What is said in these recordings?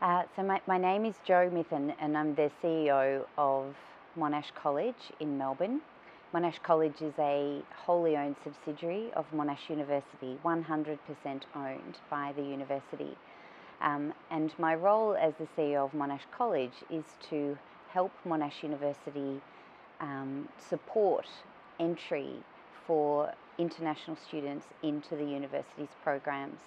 My name is Mithen, and I'm the CEO of Monash College in Melbourne. Monash College is a wholly owned subsidiary of Monash University, 100% owned by the university. And my role as the CEO of Monash College is to help Monash University support entry for international students into the university's programs.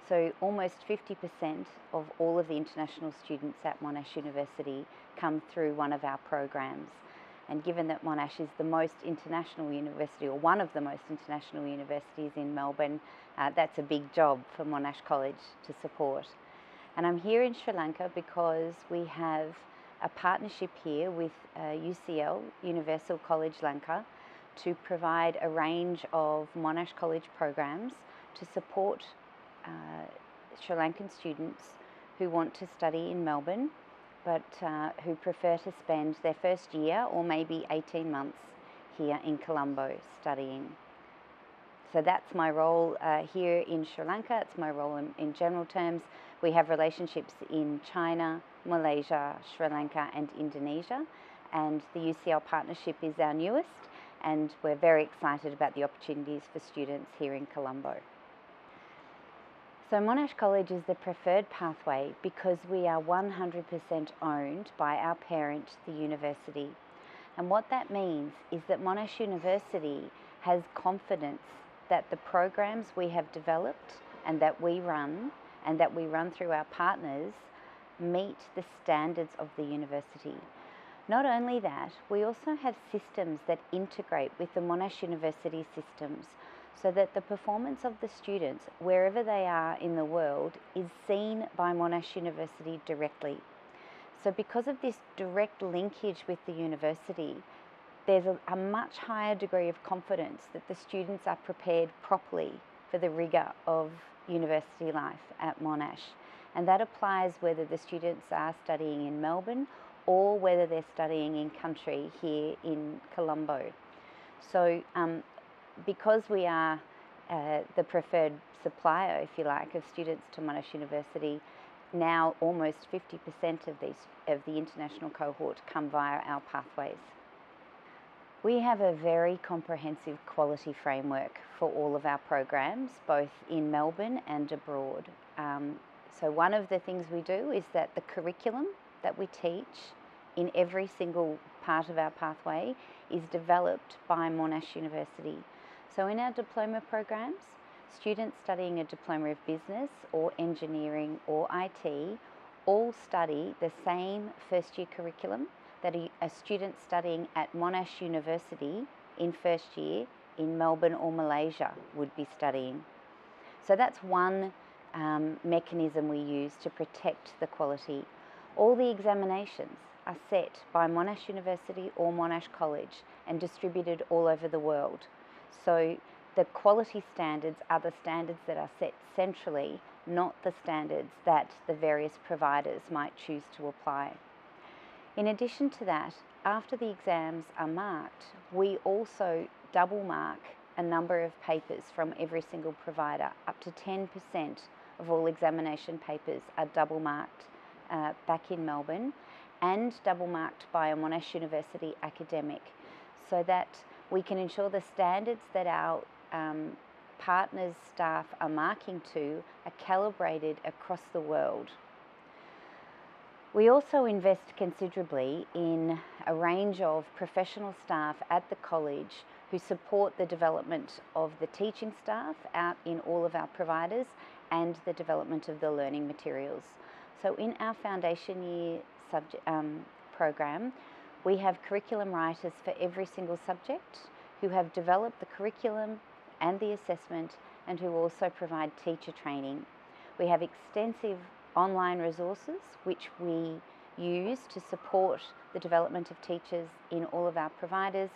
So almost 50% of all of the international students at Monash University come through one of our programs. And given that Monash is the most international university, or one of the most international universities in Melbourne, that's a big job for Monash College to support. And I'm here in Sri Lanka because we have a partnership here with UCL, Universal College Lanka, to provide a range of Monash College programs to support Sri Lankan students who want to study in Melbourne but who prefer to spend their first year or maybe 18 months here in Colombo studying. So that's my role here in Sri Lanka. It's my role in general terms. We have relationships in China, Malaysia, Sri Lanka and Indonesia, and the UCL partnership is our newest, and we're very excited about the opportunities for students here in Colombo. So Monash College is the preferred pathway because we are 100% owned by our parent, the university. And what that means is that Monash University has confidence that the programs we have developed and that we run through our partners meet the standards of the university. Not only that, we also have systems that integrate with the Monash University systems, so that the performance of the students, wherever they are in the world, is seen by Monash University directly. So because of this direct linkage with the university, there's a much higher degree of confidence that the students are prepared properly for the rigour of university life at Monash. And that applies whether the students are studying in Melbourne or whether they're studying in country here in Colombo. So because we are the preferred supplier, if you like, of students to Monash University, now almost 50% of the international cohort come via our pathways. We have a very comprehensive quality framework for all of our programs, both in Melbourne and abroad. So one of the things we do is that the curriculum that we teach in every single part of our pathway is developed by Monash University. So in our diploma programs, students studying a diploma of business or engineering or IT all study the same first year curriculum that a student studying at Monash University in first year in Melbourne or Malaysia would be studying. So that's one mechanism we use to protect the quality. All the examinations are set by Monash University or Monash College and distributed all over the world. So the quality standards are the standards that are set centrally, not the standards that the various providers might choose to apply. In addition to that, after the exams are marked, we also double mark a number of papers from every single provider. Up to 10% of all examination papers are double marked back in Melbourne and double marked by a Monash University academic, so that we can ensure the standards that our partners' staff are marking to are calibrated across the world. We also invest considerably in a range of professional staff at the college who support the development of the teaching staff out in all of our providers and the development of the learning materials. So in our foundation year program, we have curriculum writers for every single subject who have developed the curriculum and the assessment and who also provide teacher training. We have extensive online resources which we use to support the development of teachers in all of our providers,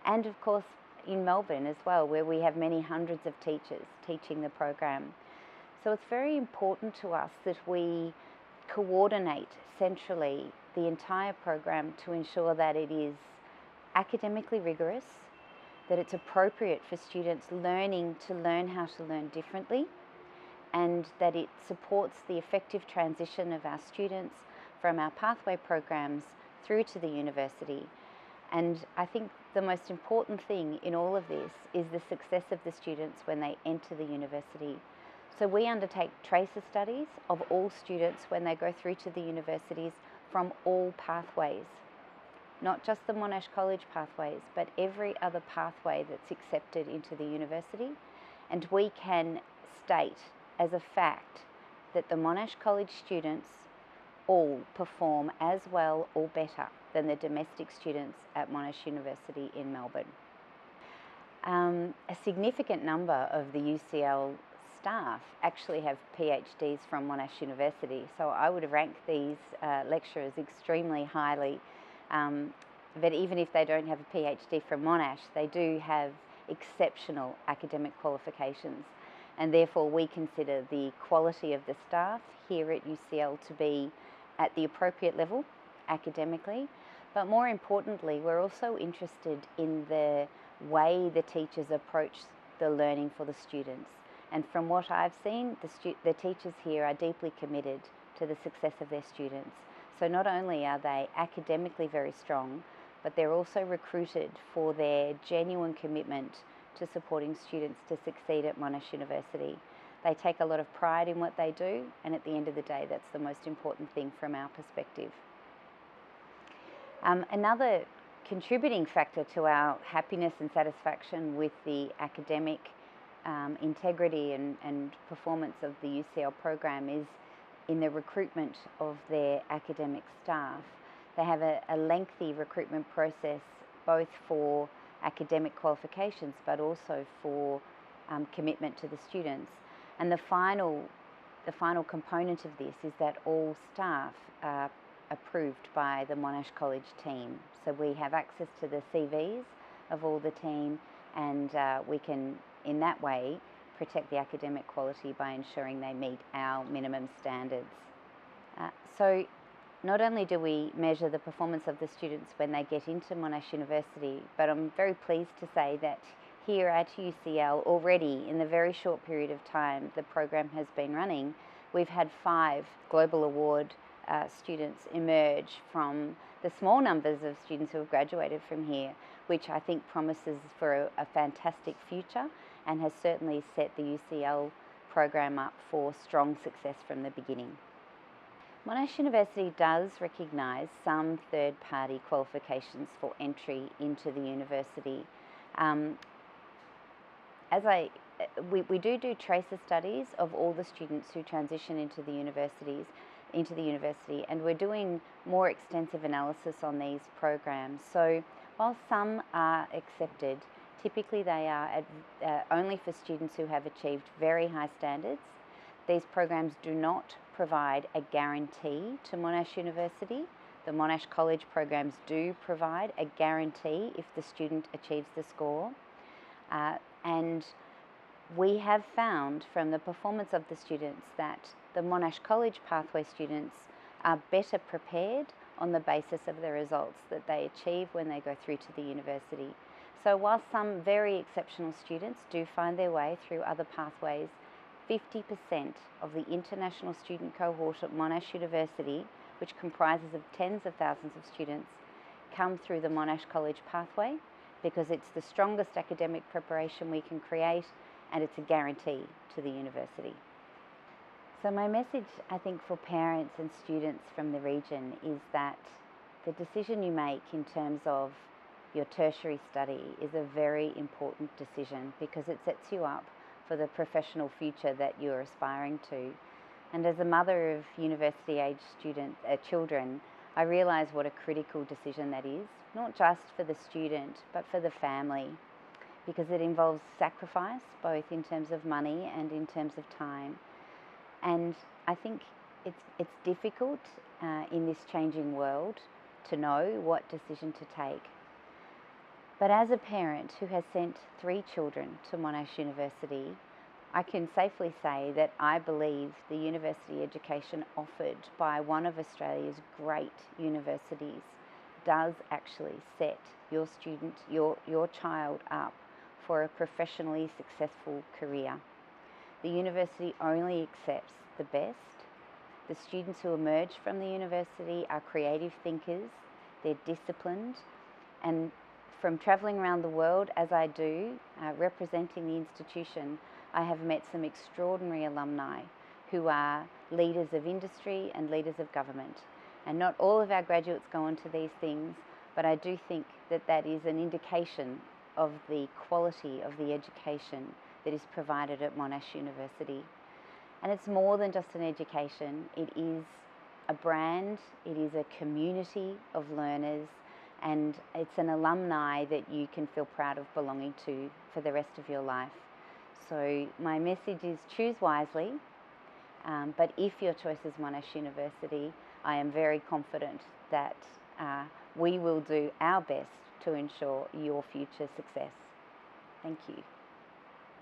and of course in Melbourne as well, where we have many hundreds of teachers teaching the program. So it's very important to us that we coordinate centrally the entire program to ensure that it is academically rigorous, that it's appropriate for students learning how to learn differently, and that it supports the effective transition of our students from our pathway programs through to the university. And I think the most important thing in all of this is the success of the students when they enter the university. So we undertake tracer studies of all students when they go through to the universities from all pathways, not just the Monash College pathways, but every other pathway that's accepted into the university. And we can state as a fact that the Monash College students all perform as well or better than the domestic students at Monash University in Melbourne. A significant number of the UCL staff actually have PhDs from Monash University, so I would rank these lecturers extremely highly. But even if they don't have a PhD from Monash, they do have exceptional academic qualifications, and therefore we consider the quality of the staff here at UCL to be at the appropriate level academically. But more importantly, we're also interested in the way the teachers approach the learning for the students. And from what I've seen, the teachers here are deeply committed to the success of their students. So not only are they academically very strong, but they're also recruited for their genuine commitment to supporting students to succeed at Monash University. They take a lot of pride in what they do, and at the end of the day, that's the most important thing from our perspective. Another contributing factor to our happiness and satisfaction with the academic integrity and performance of the UCL program is in the recruitment of their academic staff. They have a lengthy recruitment process, both for academic qualifications but also for commitment to the students. And the final component of this is that all staff are approved by the Monash College team. So we have access to the CVs of all the team, and we can, in that way, protect the academic quality by ensuring they meet our minimum standards. So not only do we measure the performance of the students when they get into Monash University, but I'm very pleased to say that here at UCL already, in the very short period of time the program has been running, we've had 5 Global Award students emerge from the small numbers of students who have graduated from here, which I think promises for a fantastic future and has certainly set the UCL program up for strong success from the beginning. Monash University does recognise some third-party qualifications for entry into the university. We do tracer studies of all the students who transition into the university, and we're doing more extensive analysis on these programs. So while some are accepted, typically they are only for students who have achieved very high standards. These programs do not provide a guarantee to Monash University. The Monash College programs do provide a guarantee if the student achieves the score. And we have found from the performance of the students that the Monash College pathway students are better prepared on the basis of the results that they achieve when they go through to the university. So while some very exceptional students do find their way through other pathways, 50% of the international student cohort at Monash University, which comprises of tens of thousands of students, come through the Monash College pathway because it's the strongest academic preparation we can create, and it's a guarantee to the university. So my message, I think, for parents and students from the region is that the decision you make in terms of your tertiary study is a very important decision because it sets you up for the professional future that you're aspiring to. And as a mother of university-age children, I realise what a critical decision that is, not just for the student, but for the family, because it involves sacrifice, both in terms of money and in terms of time. And I think it's difficult in this changing world to know what decision to take. But as a parent who has sent 3 children to Monash University, I can safely say that I believe the university education offered by one of Australia's great universities does actually set your student, your child up for a professionally successful career. The university only accepts the best. The students who emerge from the university are creative thinkers, they're disciplined, and from travelling around the world, as I do, representing the institution, I have met some extraordinary alumni who are leaders of industry and leaders of government. And not all of our graduates go on to these things, but I do think that that is an indication of the quality of the education that is provided at Monash University. And it's more than just an education, it is a brand, it is a community of learners, and it's an alumni that you can feel proud of belonging to for the rest of your life. So my message is choose wisely, but if your choice is Monash University, I am very confident that we will do our best to ensure your future success. Thank you.